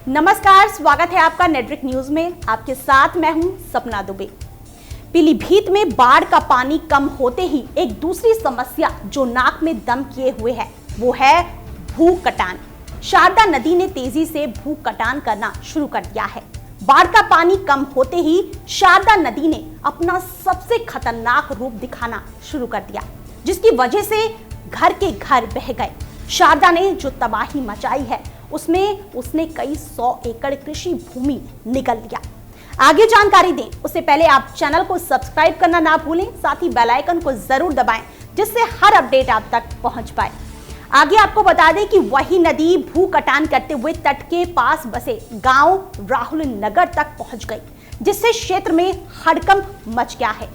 नमस्कार, स्वागत है आपका नेटवर्क न्यूज में। आपके साथ मैं हूं सपना दुबे। पीलीभीत में बाढ़ का पानी कम होते ही एक दूसरी समस्या जो नाक में दम किए हुए है वो है भू कटान। शारदा नदी ने तेजी से भू कटान करना शुरू कर दिया है। बाढ़ का पानी कम होते ही शारदा नदी ने अपना सबसे खतरनाक रूप दिखाना शुरू कर दिया, जिसकी वजह से घर के घर बह गए। शारदा ने जो तबाही मचाई है उसमें उसने कई 100 एकड़ कृषि भूमि निगल दिया। आगे जानकारी दें उससे पहले आप चैनल को सब्सक्राइब करना ना भूलें, साथ ही बेल आइकन को जरूर दबाएं जिससे हर अपडेट आप तक पहुंच पाए। आगे आपको बता दें कि वही नदी भू कटान करते हुए तट के पास बसे गांव राहुल नगर तक पहुंच गई, जिससे क्षेत्र में हड़कंप मच गया है।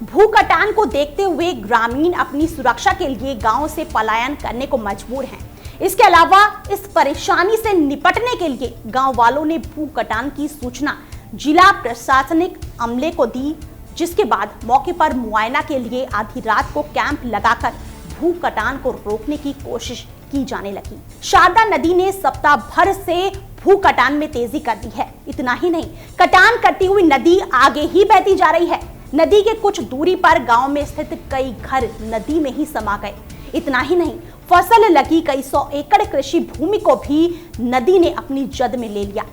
भू कटान को देखते हुए ग्रामीण अपनी सुरक्षा के लिए गांव से पलायन करने को मजबूर हैं। इसके अलावा इस परेशानी से निपटने के लिए गांव वालों ने भू कटान की सूचना जिला प्रशासनिक अमले को दी, जिसके बाद मौके पर मुआयना के लिए आधी रात को कैंप लगाकर भू कटान को रोकने की कोशिश की जाने लगी। शारदा नदी ने सप्ताह भर से भू कटान में तेजी कर दी है। इतना ही नहीं, कटान करती हुई नदी आगे ही बहती जा रही है। नदी के कुछ दूरी पर गांव में स्थित कई घर नदी में ही समा गए। इतना ही नहीं, फसल लगी कई 100 एकड़ कृषि भूमि को भी नदी ने अपनी जद में ले लिया।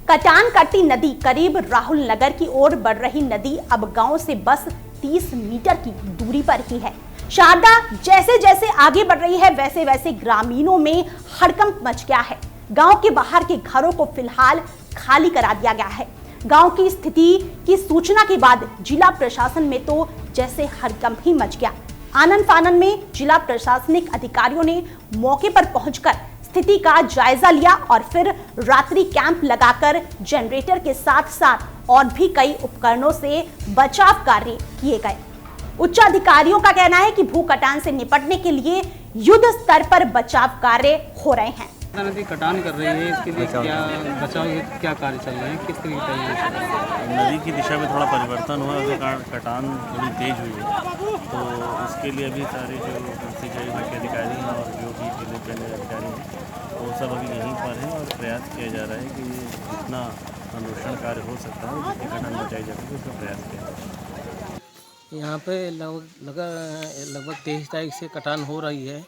कटान करती नदी करीब राहुल नगर की ओर बढ़ रही नदी अब गांव से बस 30 मीटर की दूरी पर ही है। शारदा जैसे जैसे आगे बढ़ रही है वैसे वैसे ग्रामीणों में हड़कंप मच गया है। गांव के बाहर के घरों को फिलहाल खाली करा दिया गया है। गांव की स्थिति की सूचना के बाद जिला प्रशासन में तो जैसे हड़कंप ही मच गया। आनन फानन में जिला प्रशासनिक अधिकारियों ने मौके पर पहुंचकर स्थिति का जायजा लिया और फिर रात्रि कैंप लगाकर जनरेटर के साथ साथ और भी कई उपकरणों से बचाव कार्य किए गए। उच्च अधिकारियों का कहना है कि भू कटान से निपटने के लिए युद्ध स्तर पर बचाव कार्य हो रहे हैं। नदी कटान कर रही है, इसके लिए क्या बचाव क्या कार्य चल रहे हैं, किस तरीके का? नदी की दिशा में थोड़ा परिवर्तन हुआ, उसके कारण कटान थोड़ी तेज हुई है, तो उसके लिए अभी सारे जो सिंचाई विभाग के अधिकारी हैं और जो भी जिले के अधिकारी हैं वो सब अभी यहीं पर हैं और प्रयास किया जा रहा है कि जितना अनुष्ठान कार्य हो सकता है जितनी कटान बचाई जा सके उसका प्रयास किया जा रहा है। यहाँ पे लगभग 23 तारीख से कटान हो रही है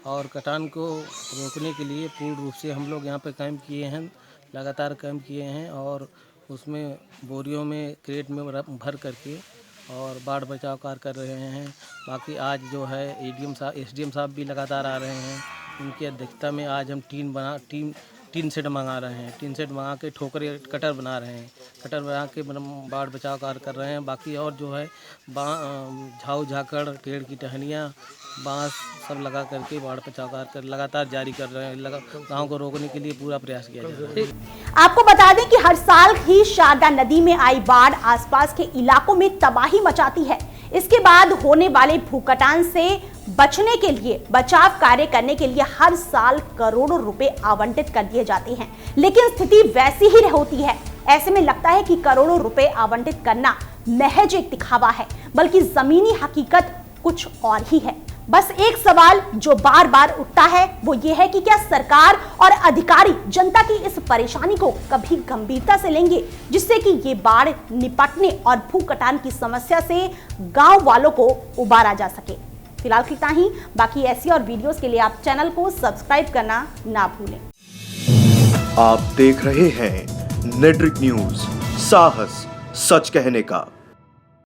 और कटान को रोकने के लिए पूर्ण रूप से हम लोग यहाँ पे कैंप किए हैं, लगातार कैंप किए हैं और उसमें बोरियों में क्रेट में भर करके और बाढ़ बचाव कार्य कर रहे हैं। बाकी आज जो है एसडीएम साहब भी लगातार आ रहे हैं। उनकी अध्यक्षता में आज हम टीन सेट मंगा रहे हैं। टीन सेट मंगा के ठोकरे कटर बना रहे हैं। कटर बना के बाढ़ बचाव कार्य कर रहे हैं। बाकी और जो है झाऊ झाकड़, पेड़ की टहनियाँ, बांस सब लगा करके बाढ़ बचाव कार्य लगातार जारी कर रहे हैं। गाँव को रोकने के लिए पूरा प्रयास किया जा रहा है। आपको बता दें कि हर साल ही शारदा नदी में आई बाढ़ आसपास के इलाकों में तबाही मचाती है। इसके बाद होने वाले भूकटान से बचने के लिए बचाव कार्य करने के लिए हर साल करोड़ों रुपए आवंटित कर दिए जाते हैं, लेकिन स्थिति वैसी ही होती है। ऐसे में लगता है कि करोड़ों रुपए आवंटित करना महज एक दिखावा है, बल्कि जमीनी हकीकत कुछ और ही है। बस एक सवाल जो बार बार उठता है वो ये है कि क्या सरकार और अधिकारी जनता की इस परेशानी को कभी गंभीरता से लेंगे, जिससे कि ये बाढ़ निपटने और भू कटान की समस्या से गांव वालों को उबारा जा सके। फिलहाल इतना ही। बाकी ऐसी और वीडियोस के लिए आप चैनल को सब्सक्राइब करना ना भूलें। आप देख रहे हैं नेटवर्क न्यूज, साहस सच कहने का।